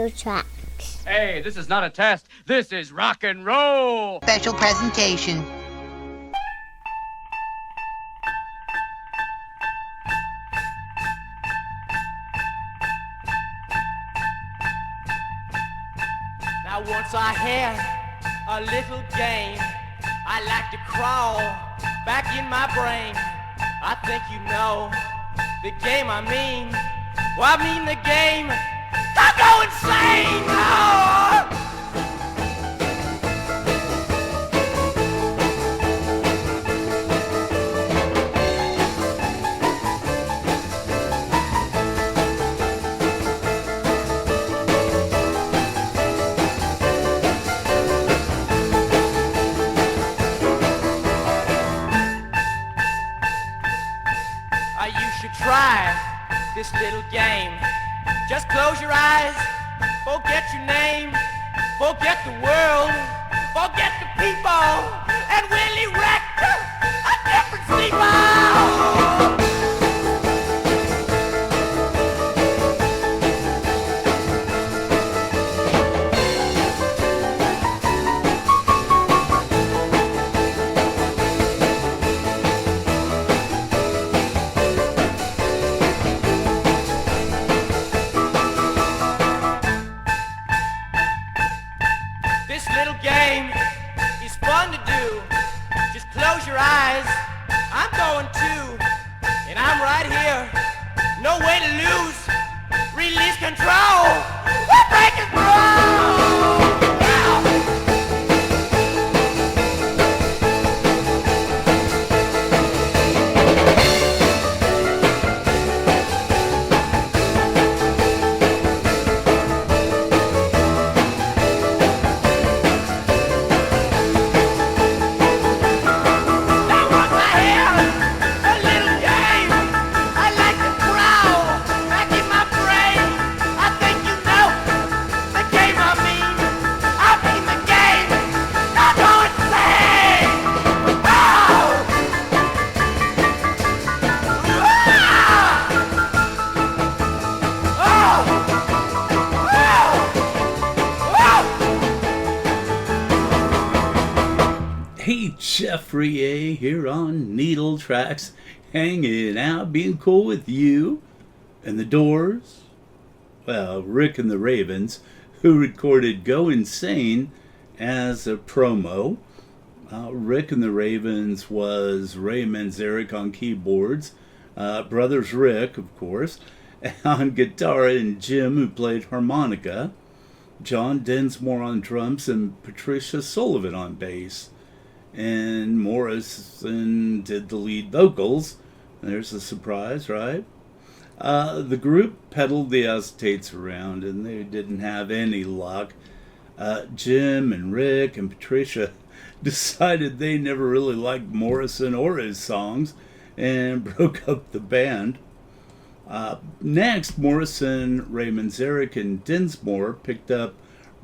Needletracks. Hey, this is not a test. This is rock and roll. Special presentation. Now once I had a little game. I like to crawl back in my brain. I think you know the game I mean. Well, I mean the game. I go insane. Oh! You should try this little game. Just close your eyes, forget your name, forget the world, forget the people, and we'll erect a different steeple. This little game is fun to do. Just close your eyes. I'm going to, and I'm right here. No way to lose. Release control. We're breaking through. Hey, Jeffrey A. here on Needletracks, hanging out, being cool with you. And the Doors, well, Rick and the Ravens, who recorded Go Insane as a promo. Rick and the Ravens was Ray Manzarek on keyboards, brothers Rick, of course, on guitar, and Jim, who played harmonica, John Densmore on drums, and Patricia Sullivan on bass. And Morrison did the lead vocals. There's a surprise, right? The group pedaled the acetates around, and they didn't have any luck. Jim and Rick and Patricia decided they never really liked Morrison or his songs and broke up the band. Next, Morrison, Ray Manzarek, and Densmore picked up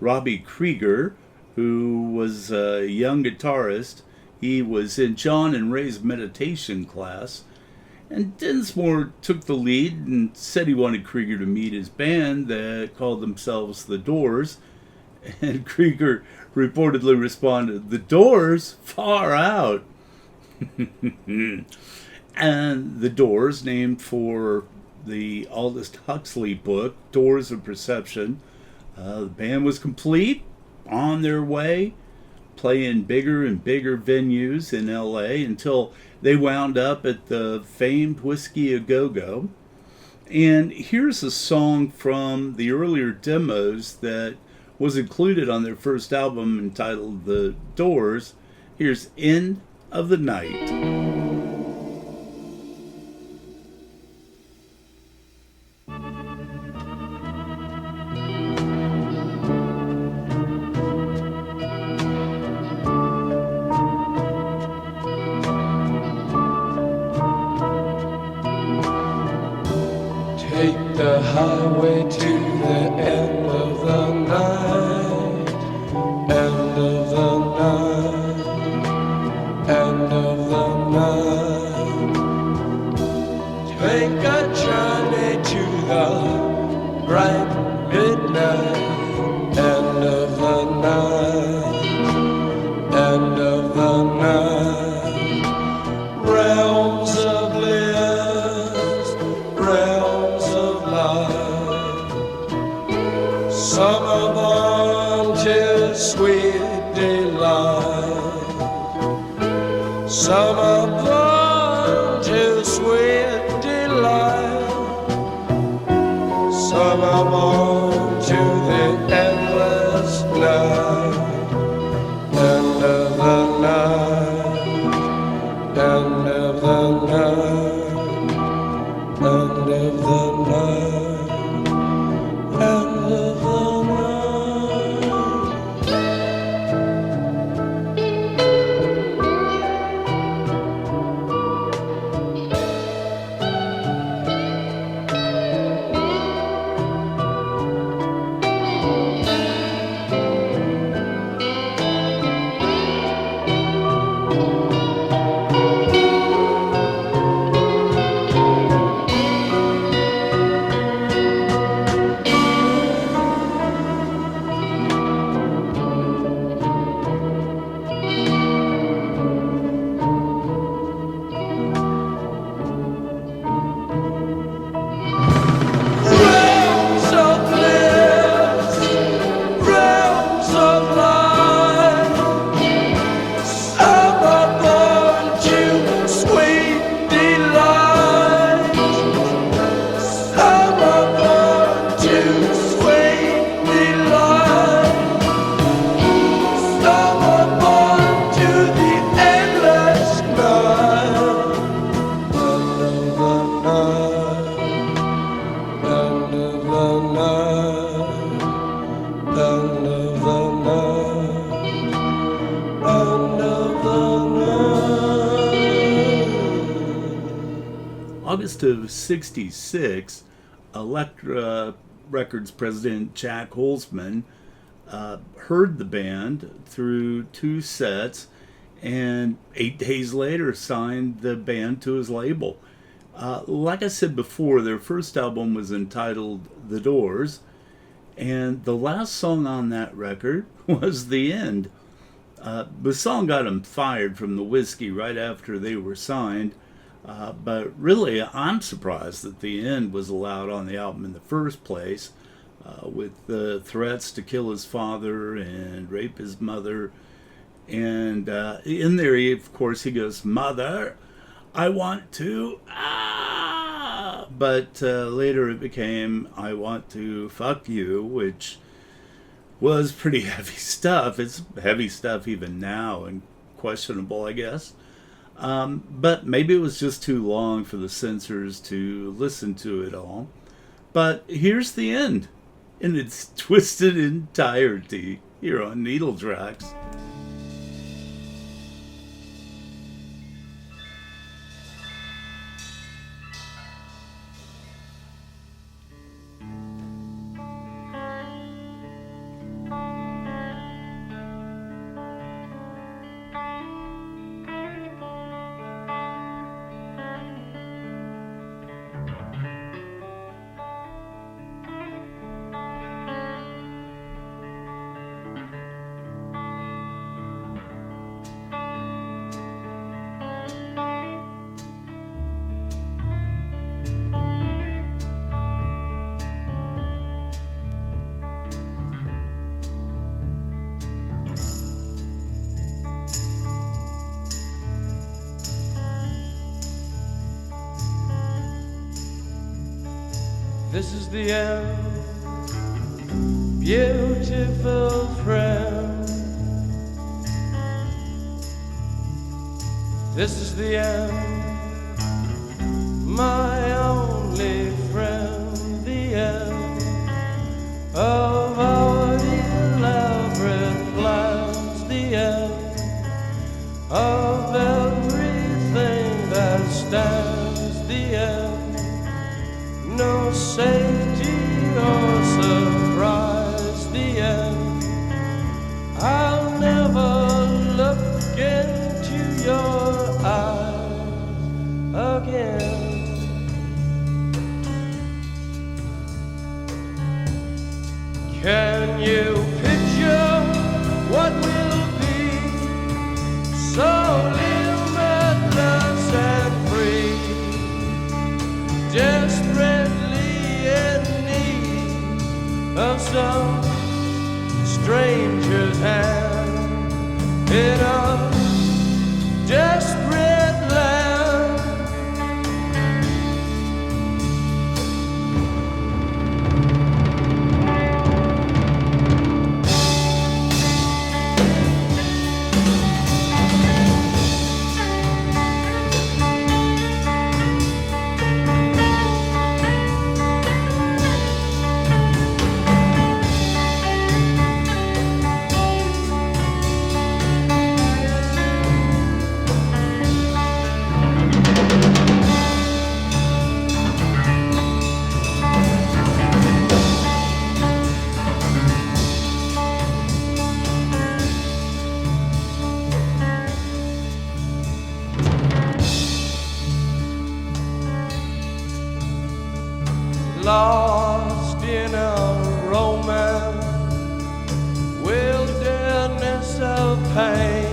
Robbie Krieger, who was a young guitarist. He was in John and Ray's meditation class. And Densmore took the lead and said he wanted Krieger to meet his band that called themselves The Doors. And Krieger reportedly responded, "The Doors? Far out." And The Doors, named for the Aldous Huxley book, Doors of Perception. The band was complete, on their way, playing bigger and bigger venues in LA until they wound up at the famed Whiskey A Go-Go. And here's a song from the earlier demos that was included on their first album entitled The Doors. Here's End of the Night. Take the highway to the end of the night, end of the night, end of the night. Take a journey to the bright midnight. midnight, end of the night, end of the night. Realms of bliss, realms of light. Some are born to sweet delight. Some are born to sweet delight. Some are born to the endless night. End of the night, end of the night, end of the night, end of the night. Realms of bliss, realms of light. Some are born to sweet delight. Some are born to sweet delight. Some are born to the endless night. End of the night. End of the night, end of the night, end of the night. August of 66, Elektra Records president Jack Holzman heard the band through 2 sets and 8 days later signed the band to his label. Like I said before, their first album was entitled The Doors, and the last song on that record was The End. The song got them fired from the whiskey right after they were signed, but really I'm surprised that The End was allowed on the album in the first place, with the threats to kill his father and rape his mother. And in there, of course, he goes, "Mother, I want to," but later it became, "I want to fuck you," which was pretty heavy stuff. It's heavy stuff even now and questionable, I guess. But maybe it was just too long for the censors to listen to it all. But here's The End in its twisted entirety here on Needletracks. This is the end, beautiful friend. This is the end, my only friend. The end of our elaborate plans. The end of everything that stands. The end. No safety or surprise. The end. I'll never look into your eyes again. you picture what will be so limitless and free, desperately in need of some stranger's hand in a desperate land. Lost in a romance, wilderness of pain,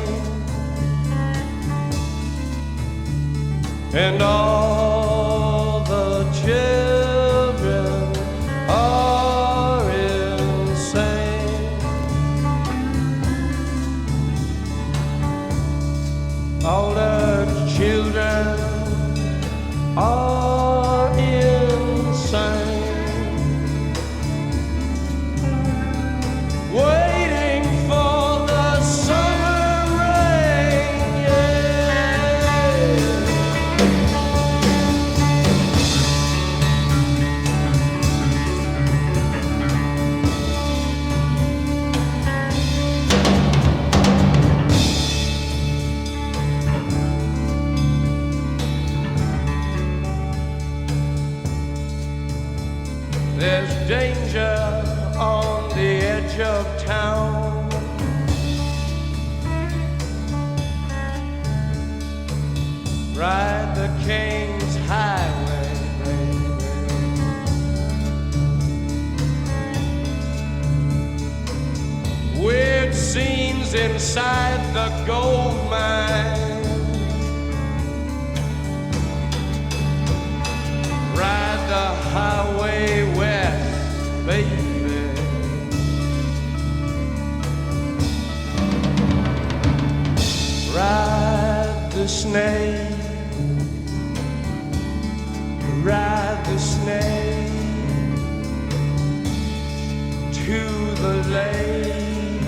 and all the children are insane. All the children are insane. Waiting for the summer rain, yeah. There's danger on the edge of town. Ride the King's Highway, baby. Weird scenes inside the gold mine. Ride the highway west, baby. Ride the snake, ride the snake to the lake,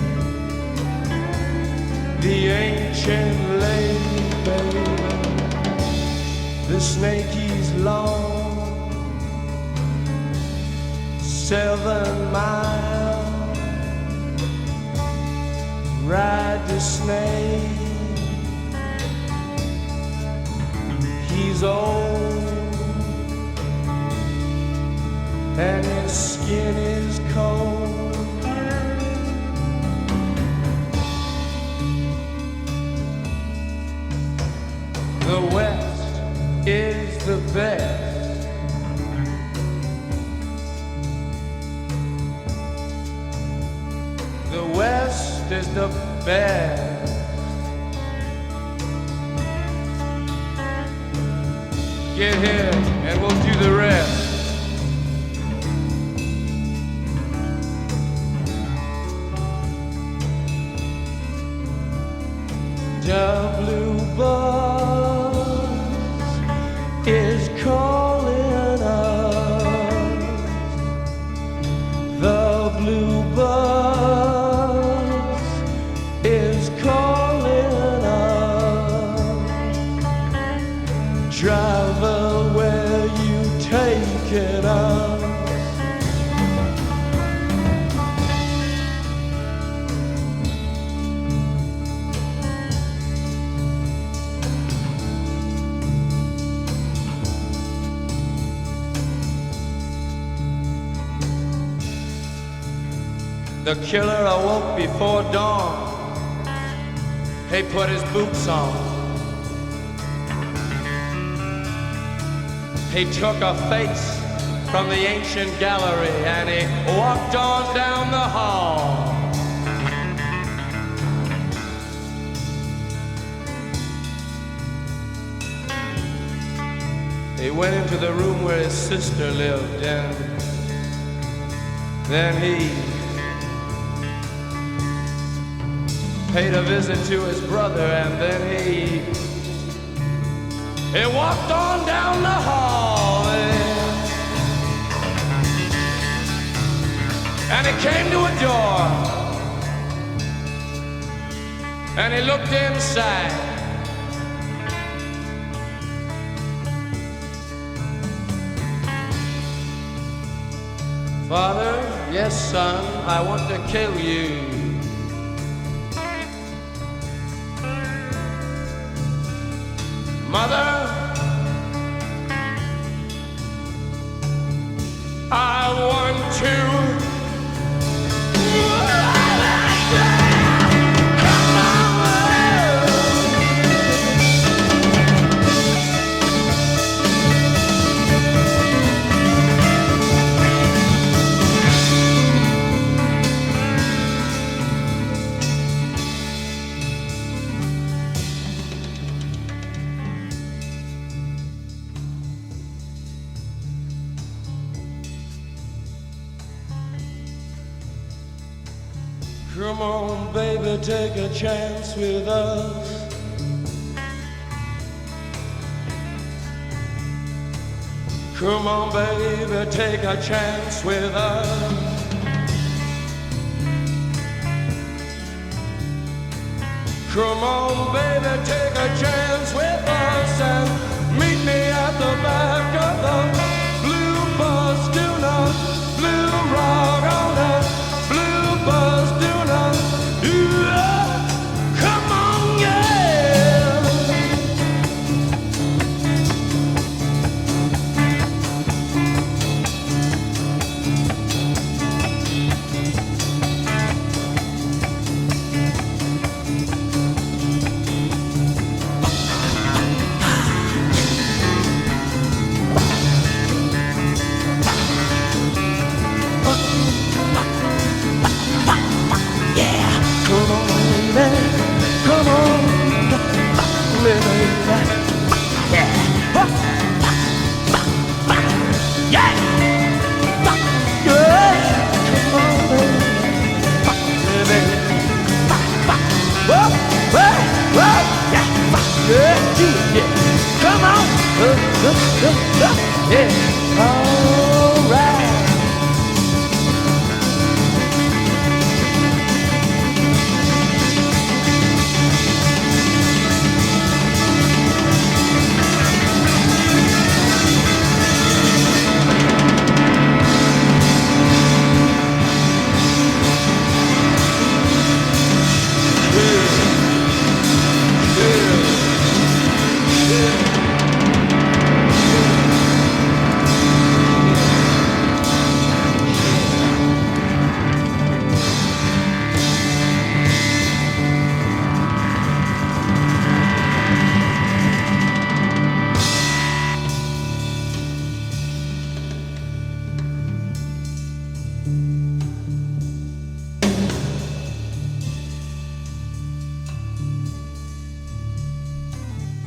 the ancient lake, baby. The snake is long, 7 miles. Ride the snake. He's old and his skin is cold. The West is the best. The West is the best. Get here and we'll do the rest. The blue bus is calling us. The blue bus is calling us. Driver, where you taking us? The killer awoke before dawn. He put his boots on. He took a face from the ancient gallery, and he walked on down the hall. He went into the room where his sister lived, and then he paid a visit to his brother, and then he walked on down the hall, and he came to a door, and he looked inside. Father, yes, son, I want to kill you. Mother, I want to. Come on, baby, take a chance with us. Come on, baby, take a chance with us. Come on, baby, take a chance with us and meet me at the back of the blue bus. Do not blue rock on the blue bus. Do not, come on, yeah.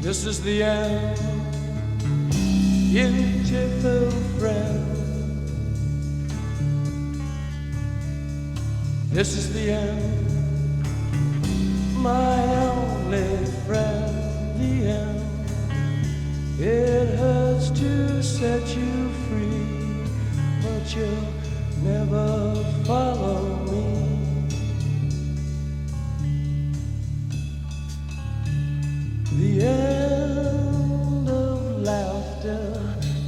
This is the end, beautiful friend. This is the end, my only friend. The end. It hurts to set you free, but you'll never follow me. The end of laughter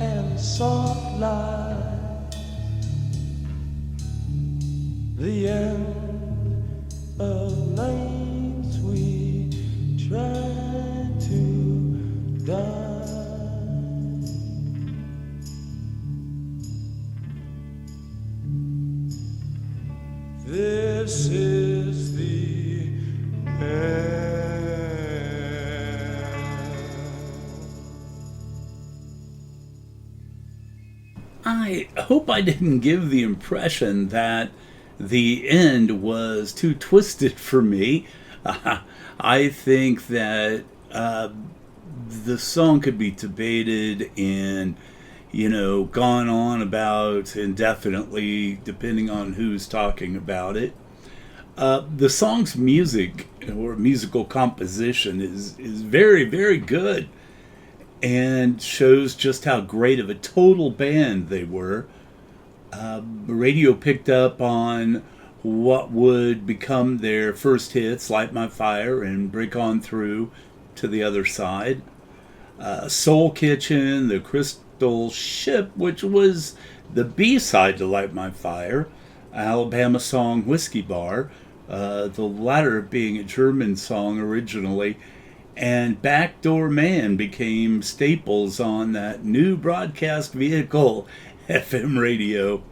and soft lies. The end of nights we try to die. This is the end. I didn't give the impression that the end was too twisted for me. I think that the song could be debated and, gone on about indefinitely, depending on who's talking about it. The song's music or musical composition is very, very good and shows just how great of a total band they were. Radio picked up on what would become their first hits, Light My Fire and Break On Through to the Other Side. Soul Kitchen, The Crystal Ship, which was the B-side to Light My Fire, Alabama song Whiskey Bar, the latter being a German song originally, and Backdoor Man became staples on that new broadcast vehicle, FM radio.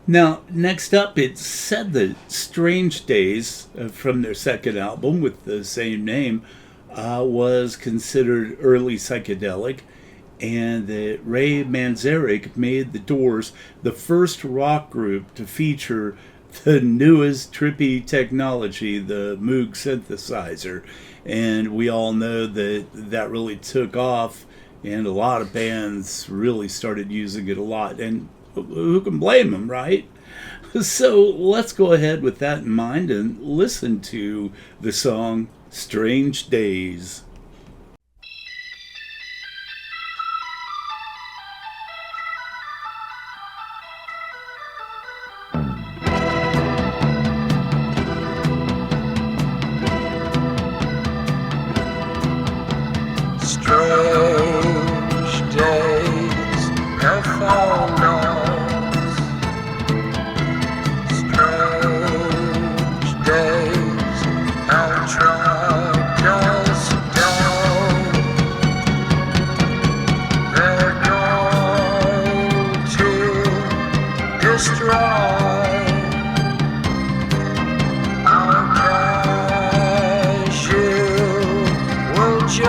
Now, next up, it's said that Strange Days, from their second album with the same name, was considered early psychedelic, and that Ray Manzarek made the Doors the first rock group to feature the newest trippy technology, the Moog synthesizer. And we all know that really took off, and a lot of bands really started using it a lot. And who can blame them, right? So let's go ahead with that in mind and listen to the song Strange Days. Strange days have found us. Strange days have tracked us down. They're going to destroy our casual joy.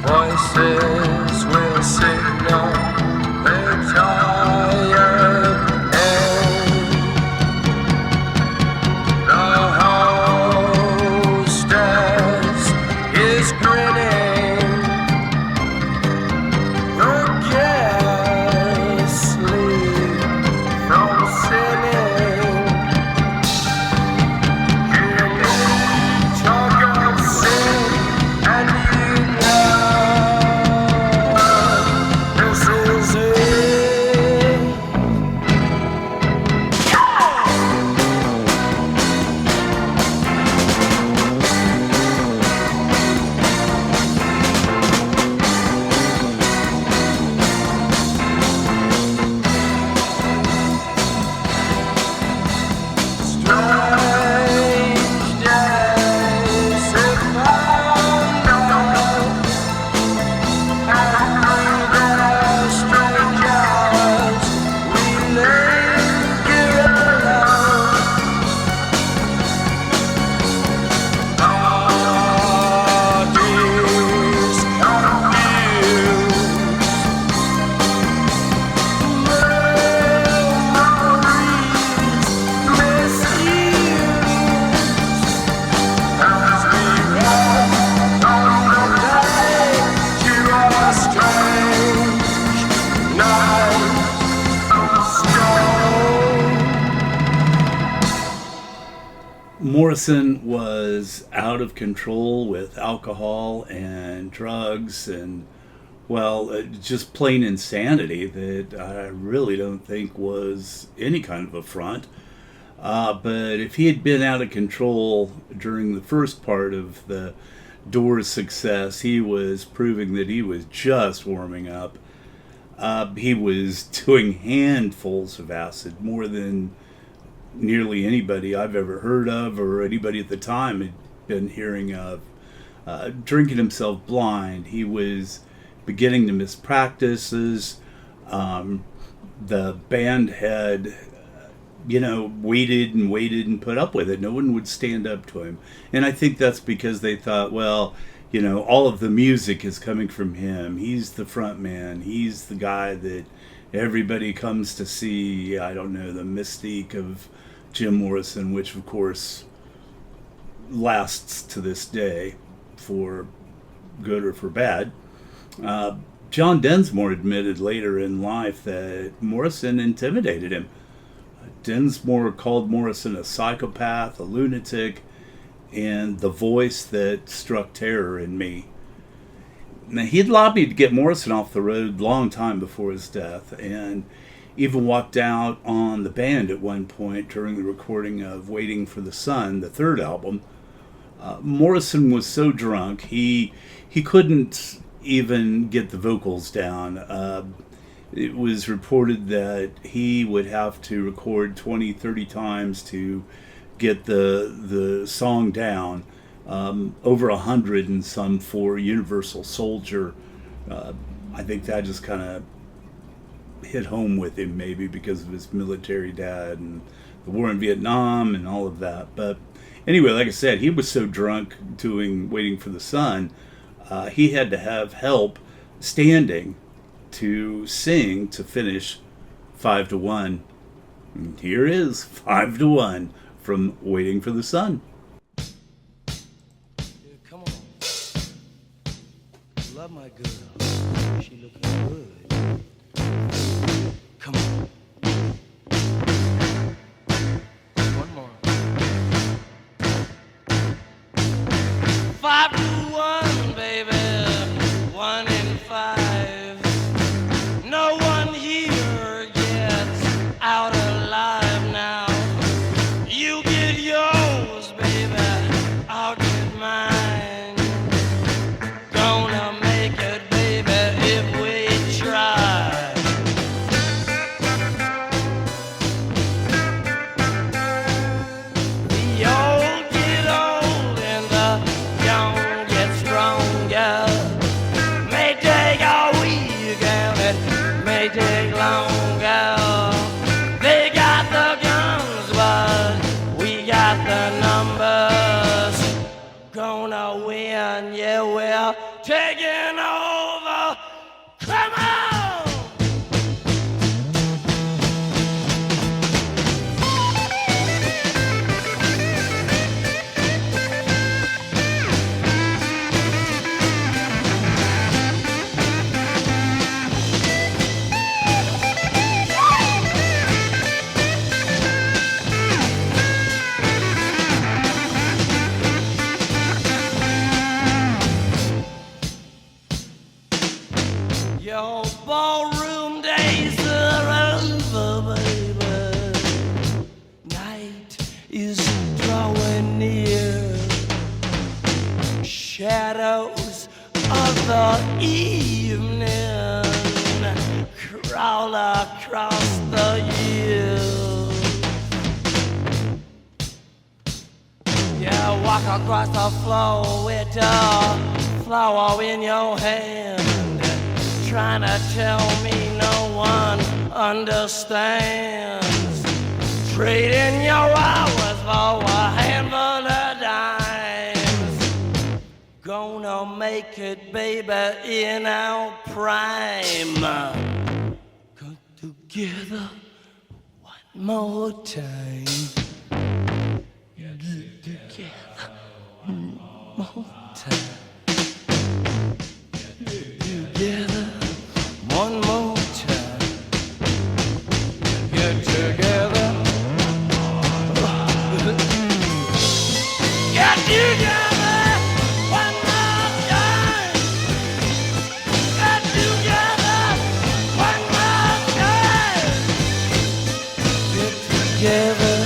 Voices will signal their tired end. The hostess is grinning. Your guests sleep from sinning. You talk of sin and you Morrison was out of control with alcohol and drugs and, just plain insanity that I really don't think was any kind of a front. But if he had been out of control during the first part of the Doors' success, he was proving that he was just warming up. He was doing handfuls of acid, more than nearly anybody I've ever heard of or anybody at the time had been hearing of. Drinking himself blind. He was beginning to miss practices. The band had, waited and put up with it. No one would stand up to him. And I think that's because they thought, well, all of the music is coming from him. He's the front man. He's the guy that everybody comes to see. I don't know, the mystique of Jim Morrison, which of course lasts to this day, for good or for bad. John Densmore admitted later in life that Morrison intimidated him. Densmore called Morrison a psychopath, a lunatic, and the voice that struck terror in me. Now, he'd lobbied to get Morrison off the road a long time before his death, and even walked out on the band at one point during the recording of Waiting for the Sun, the third album. Morrison was so drunk, he couldn't even get the vocals down. It was reported that he would have to record 20, 30 times to get the song down, over 100 and some for Universal Soldier. I think that just kind of hit home with him, maybe because of his military dad and the war in Vietnam and all of that. But anyway, like I said, he was so drunk doing Waiting for the Sun, he had to have help standing to sing to finish 5-1. And here is 5-1 from Waiting for the Sun. Yeah, come on. Love my girl. She looking good. Come on. One more. 5-1, baby. 1 in 5. No one here gets out alive now. You get yours, baby. I'll get mine. Gonna make it, baby, if we try. The old get old and the young get stronger. May take a week and it may take longer. They got the guns, but we got the numbers. Gonna win, yeah, we're taking over. Come on! Your ballroom days are over, baby. Night is drawing near. Shadows of the evening crawl across the years. Yeah, walk across the floor with a flower in your hand. Trying to tell me no one understands. Trading your hours for a handful of dimes. Gonna make it, baby, in our prime. Come together one more time. Get together one more time. Together one more time. Get together. Get together one more time. Get together one more time. Get together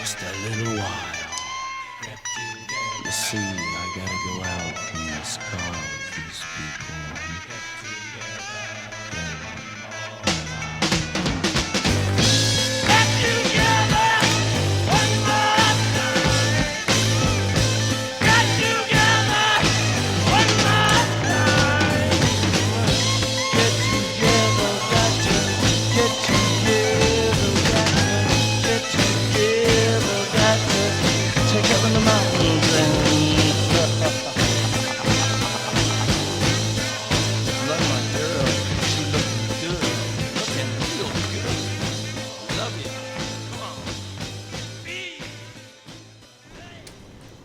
just a little while. You see, I gotta go out in this car with these people.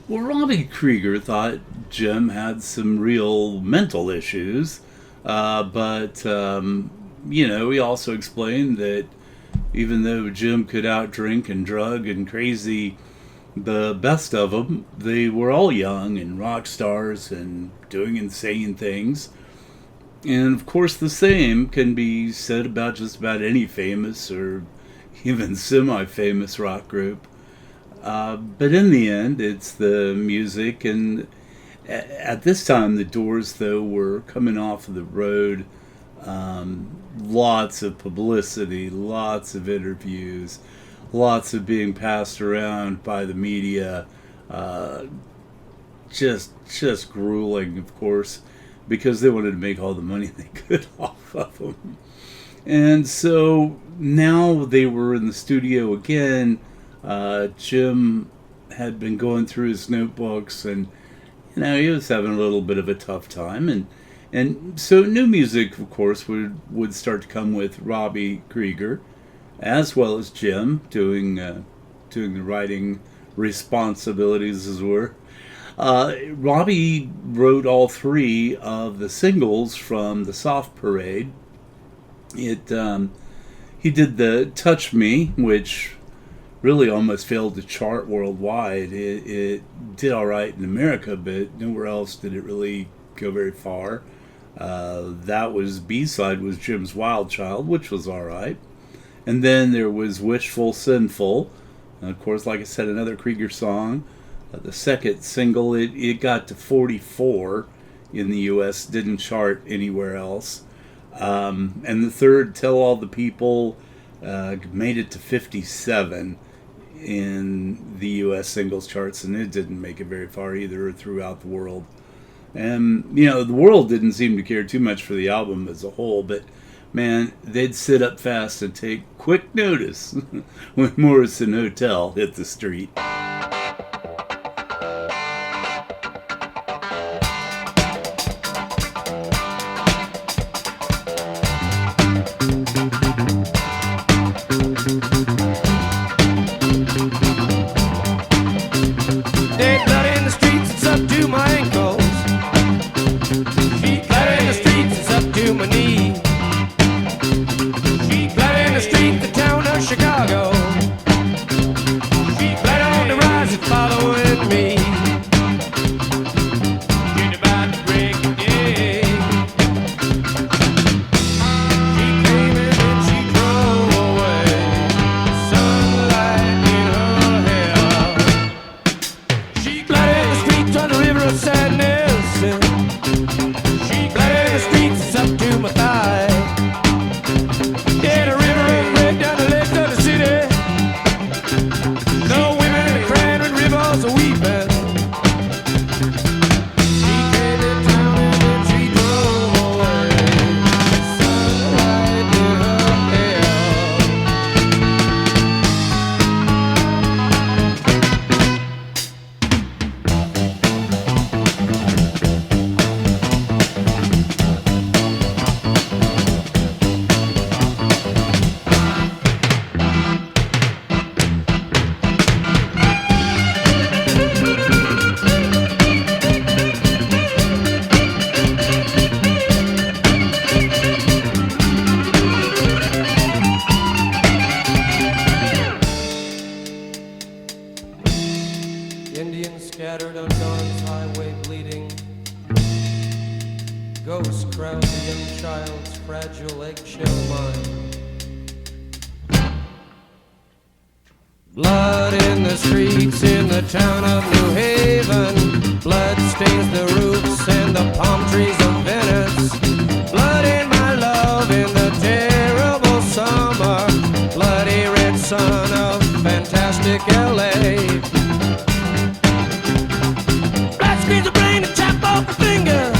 Well, Robbie Krieger thought Jim had some real mental issues, but he also explained that even though Jim could outdrink and drug and crazy the best of them, they were all young and rock stars and doing insane things. And of course, the same can be said about just about any famous or even semi-famous rock group. But in the end, it's the music, and at this time, the Doors, though, were coming off of the road. Lots of publicity, lots of interviews, lots of being passed around by the media. Just grueling, of course, because they wanted to make all the money they could off of them. And so now they were in the studio again. Jim had been going through his notebooks, and he was having a little bit of a tough time, and so new music, of course, would start to come with Robbie Krieger, as well as Jim doing the writing responsibilities, as it were. Robbie wrote all three of the singles from the Soft Parade. He did the Touch Me, which really almost failed to chart worldwide. It did all right in America, but nowhere else did it really go very far. That was B-side was Jim's Wild Child, which was all right. And then there was Wishful Sinful. And of course, like I said, another Krieger song. The second single, it got to 44 in the U.S., didn't chart anywhere else. And the third, Tell All the People, made it to 57 in the U.S. singles charts, and it didn't make it very far either throughout the world. And, the world didn't seem to care too much for the album as a whole, but, man, they'd sit up fast and take quick notice when Morrison Hotel hit the street. Blood in the streets in the town of New Haven. Blood stains the roofs and the palm trees of Venice. Blood in my love in the terrible summer. Bloody red sun of fantastic LA. Blood screens the brain and chop off the fingers.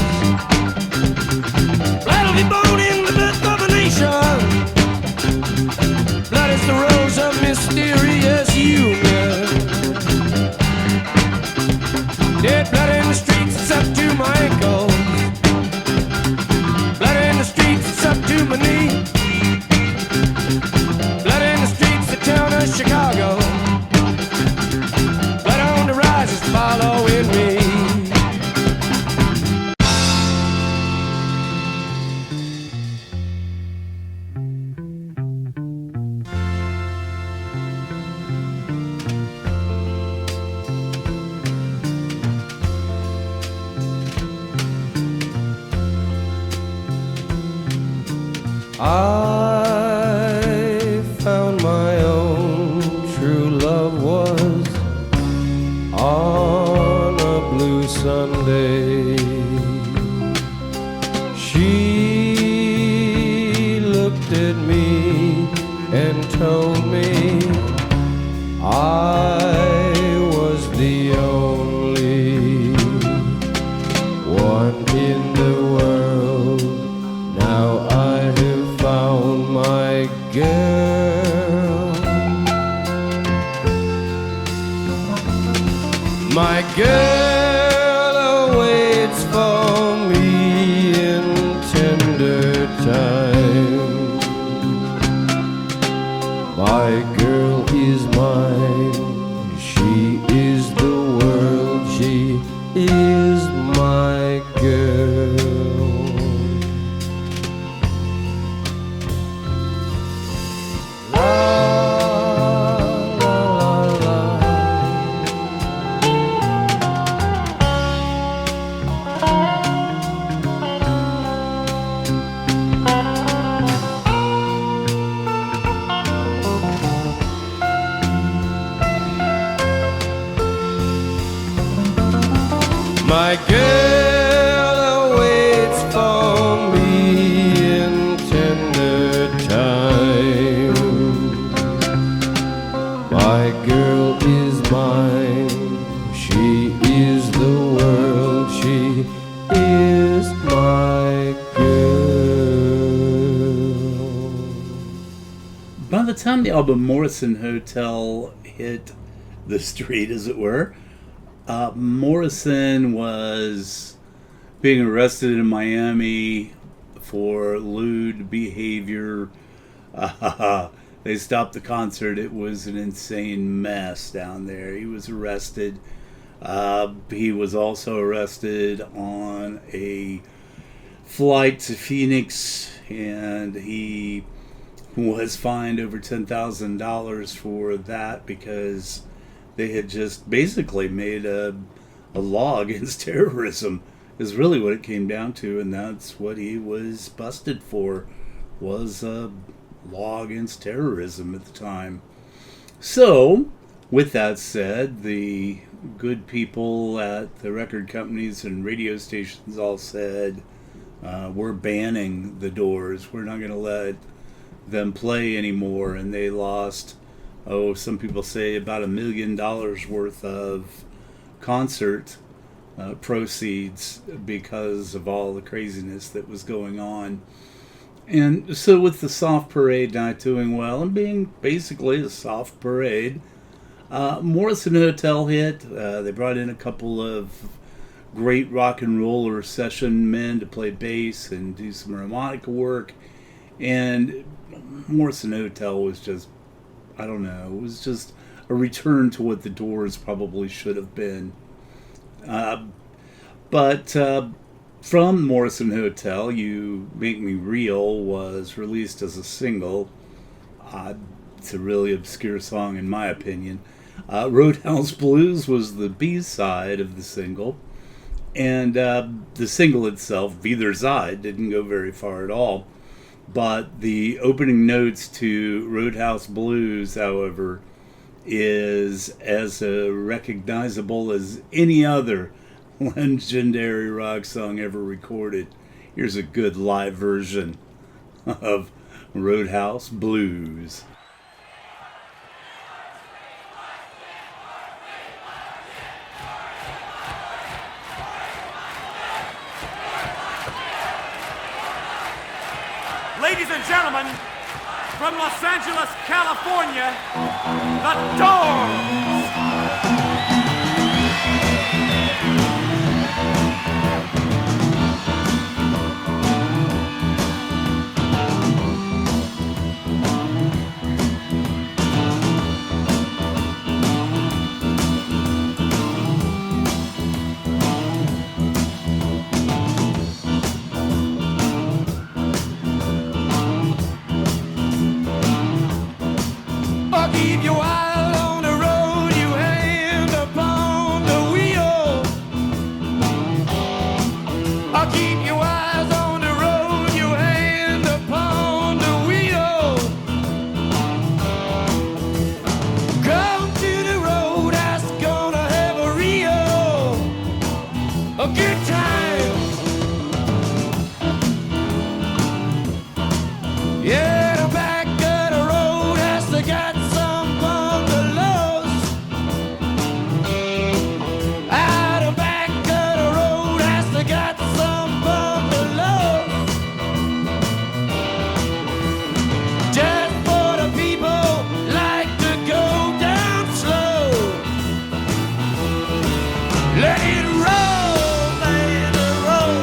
Blood will be born in the birth of a nation. Blood is the rose of mysterious union. Dead blood in the streets, it's up to my ankles. Blood in the streets, it's up to my knee. Blood in the streets, the town of Chicago. Blood on the rise is following me. I found my own true love was on a blue Sunday. She looked at me and told me I was the only one in the world. Now I have found my girl. My girl awaits for me in tender time. My girl is mine. She is the world. She is my girl. My girl awaits for me in tender time. My girl is mine. She is the world. She is my girl. By the time the album Morrison Hotel hit the street, as it were, Morrison was being arrested in Miami for lewd behavior. They stopped the concert. It was an insane mess down there. He was arrested. He was also arrested on a flight to Phoenix, and he was fined over $10,000 for that because they had just basically made a law against terrorism is really what it came down to, and that's what he was busted for, was a law against terrorism at the time. So, with that said, the good people at the record companies and radio stations all said, we're banning the Doors. We're not going to let them play anymore, and they lost some people say about $1 million worth of concert proceeds because of all the craziness that was going on. And so with the soft parade not doing well and being basically a soft parade, Morrison Hotel hit. They brought in a couple of great rock and roller session men to play bass and do some harmonica work. And Morrison Hotel was just, I don't know, it was just a return to what the Doors probably should have been. But from Morrison Hotel, You Make Me Real was released as a single. It's a really obscure song in my opinion. Roadhouse Blues was the B-side of the single. And the single itself, Either Side, didn't go very far at all. But the opening notes to Roadhouse Blues, however, is as recognizable as any other legendary rock song ever recorded. Here's a good live version of Roadhouse Blues. Ladies and gentlemen, from Los Angeles, California, the Doors! I'll keep your eye on the road, you hand upon the wheel. I'll keep your eyes on the road, you hand upon the wheel. Come to the road, that's gonna have a good time. Yeah, the back of the road has to got some bungalows. Out the back of the road has to got some bungalows. Just for the people like to go down slow. Let it roll, let it roll.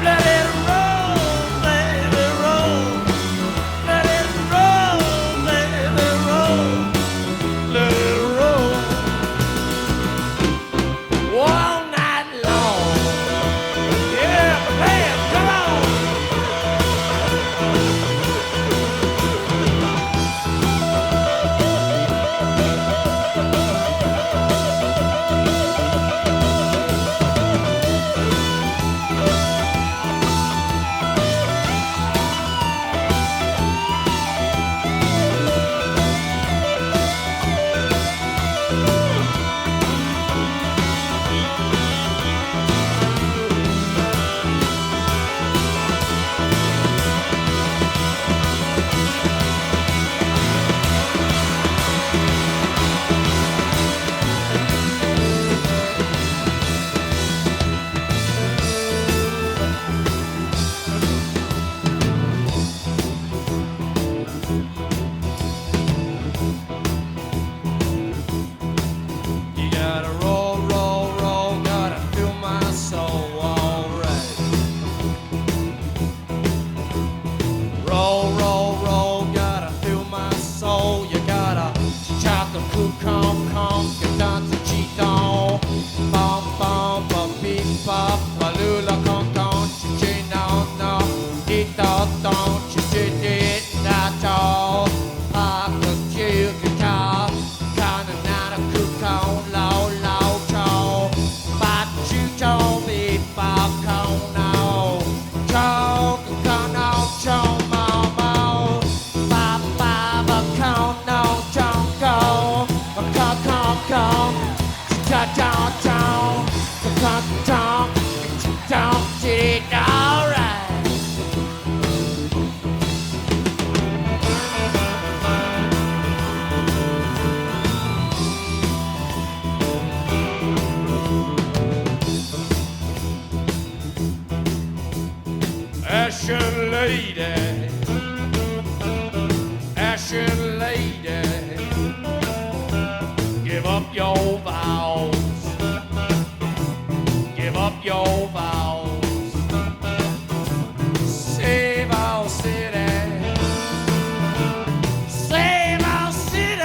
Let it roll, let it roll. Let it roll, let it roll, let it roll. All night long. Yeah, man, come on. You gotta roll, roll, roll, gotta feel my soul, alright. Roll, roll, roll, gotta feel my soul. You gotta chop the cool, come, you dance the cheat on. Bum, bum, bum, beep, bop, balula, con, chi, no, it, don't, you did it, that's all. I could kill the car, kinda not a cook on, low, tall. But you told me, Bob, come now. Talk, come on, chong, mama. Baba, come now, chong, go. Come, don't, did it alright. Ashen lady, give up your vows, give up your vows, save our city, save our city,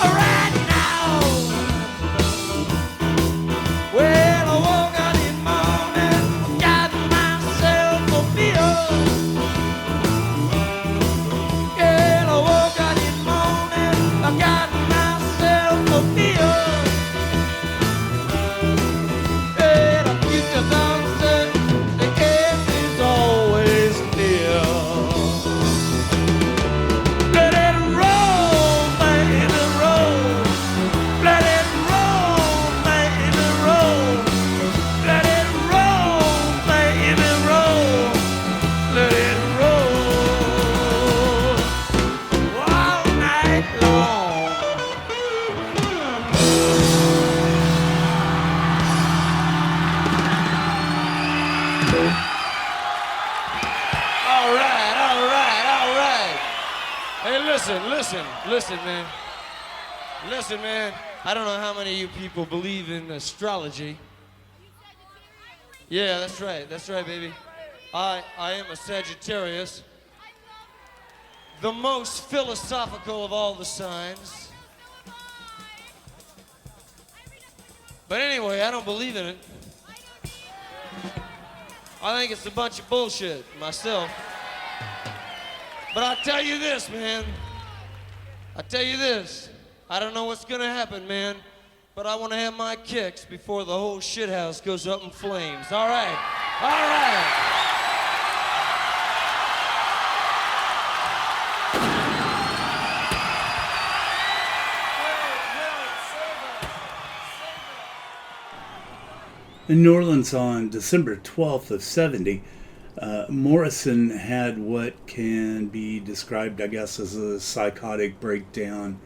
right now. Well, I woke up in the morning, got myself a beer. Yeah, I woke up in the morning, I got myself a beer. Yeah, Listen, man. Listen, man. I don't know how many of you people believe in astrology. Yeah, that's right, baby. I am a Sagittarius, the most philosophical of all the signs. But anyway, I don't believe in it. I think it's a bunch of bullshit myself. But I'll tell you this, man. I don't know what's gonna happen, man, but I want to have my kicks before the whole shithouse goes up in flames. All right. In New Orleans on December 12th of 70, Morrison had what can be described, I guess, as a psychotic breakdown.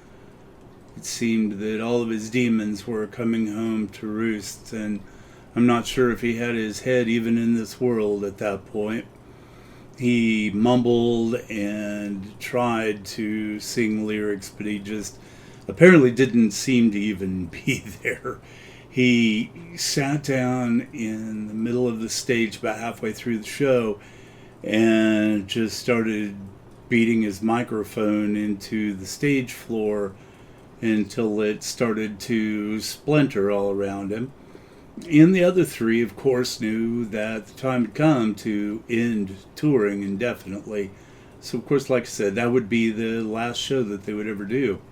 It seemed that all of his demons were coming home to roost, and I'm not sure if he had his head even in this world at that point. He mumbled and tried to sing lyrics, but he just apparently didn't seem to even be there. He sat down in the middle of the stage about halfway through the show and just started beating his microphone into the stage floor until it started to splinter all around him. And the other three, of course, knew that the time had come to end touring indefinitely. So, of course, like I said, that would be the last show that they would ever do.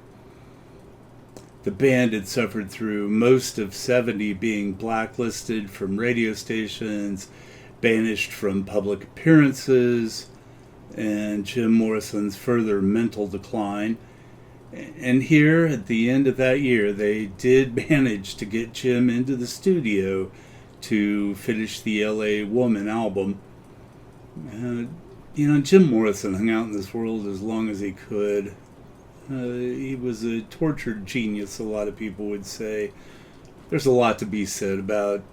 The band had suffered through most of 70 being blacklisted from radio stations, banished from public appearances, and Jim Morrison's further mental decline. And here, at the end of that year, they did manage to get Jim into the studio to finish the LA Woman album. Jim Morrison hung out in this world as long as he could. He was a tortured genius, a lot of people would say. There's a lot to be said about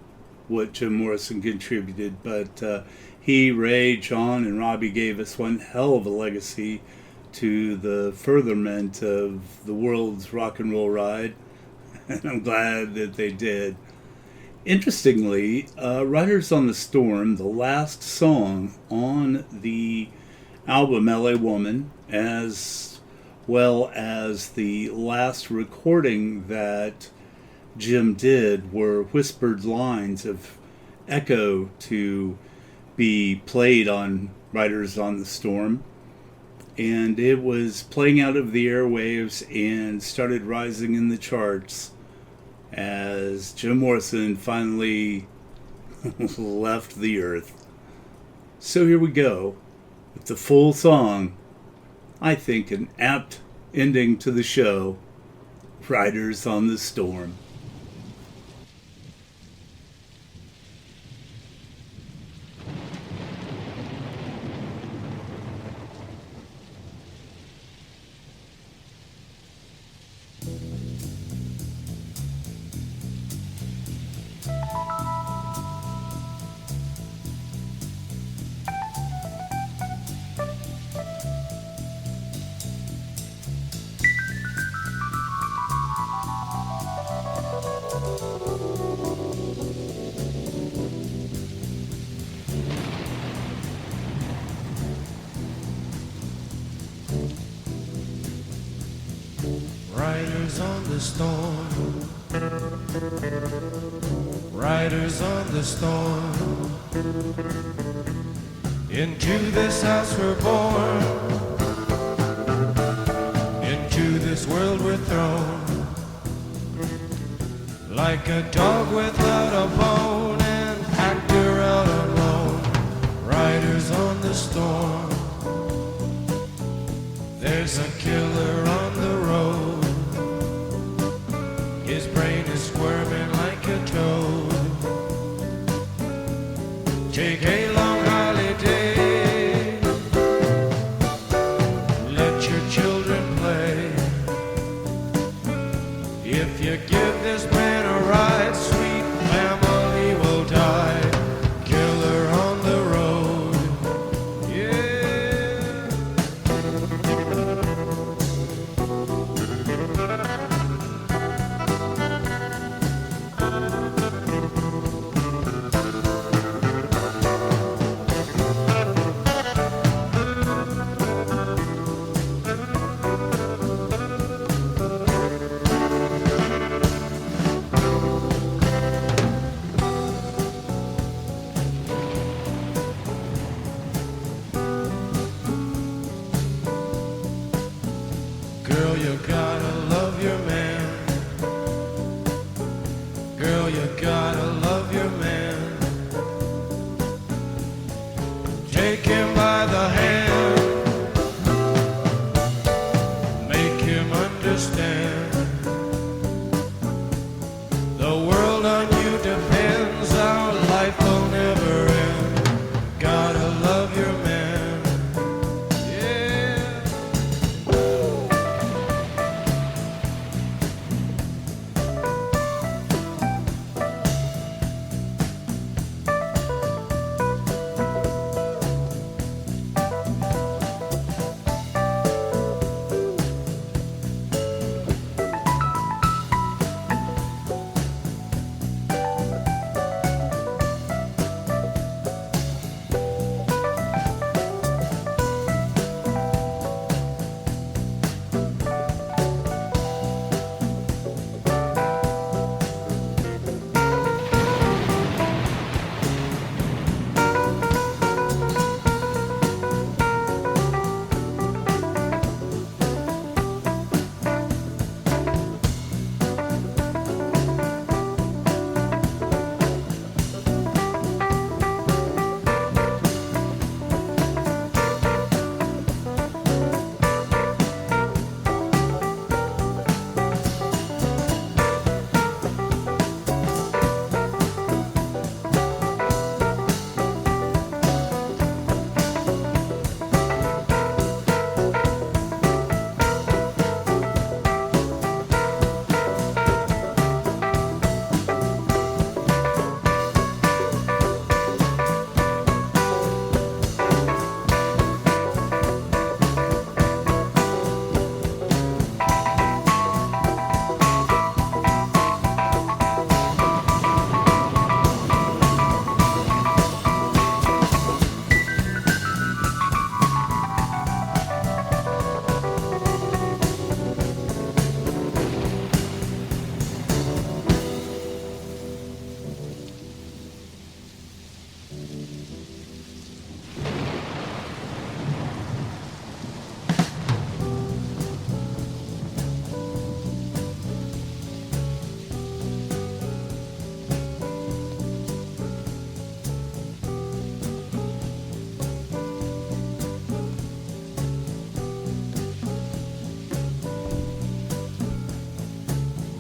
what Jim Morrison contributed, but he, Ray, John, and Robbie gave us one hell of a legacy to the furtherment of the world's rock and roll ride, and I'm glad that they did. Interestingly, Riders on the Storm, the last song on the album LA Woman, as well as the last recording that Jim did, were whispered lines of echo to be played on Riders on the Storm. And it was playing out of the airwaves and started rising in the charts as Jim Morrison finally left the earth. So here we go with the full song. I think an apt ending to the show, Riders on the Storm. Riders on the storm, riders on the storm. Into this house we're born, into this world we're thrown. Like a dog without a bone, an actor out alone. Riders on the storm. There's a killer on the road. His brain is squirming like a toad. Take a long holiday. Let your children play. If you give this man a ride, sweet family will die. Killer on the road. Yeah.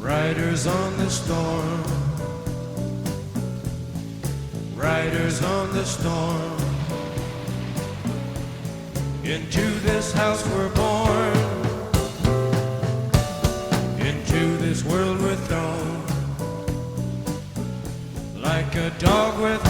Riders on the storm, riders on the storm. Into this house we're born, into this world we're thrown. Like a dog with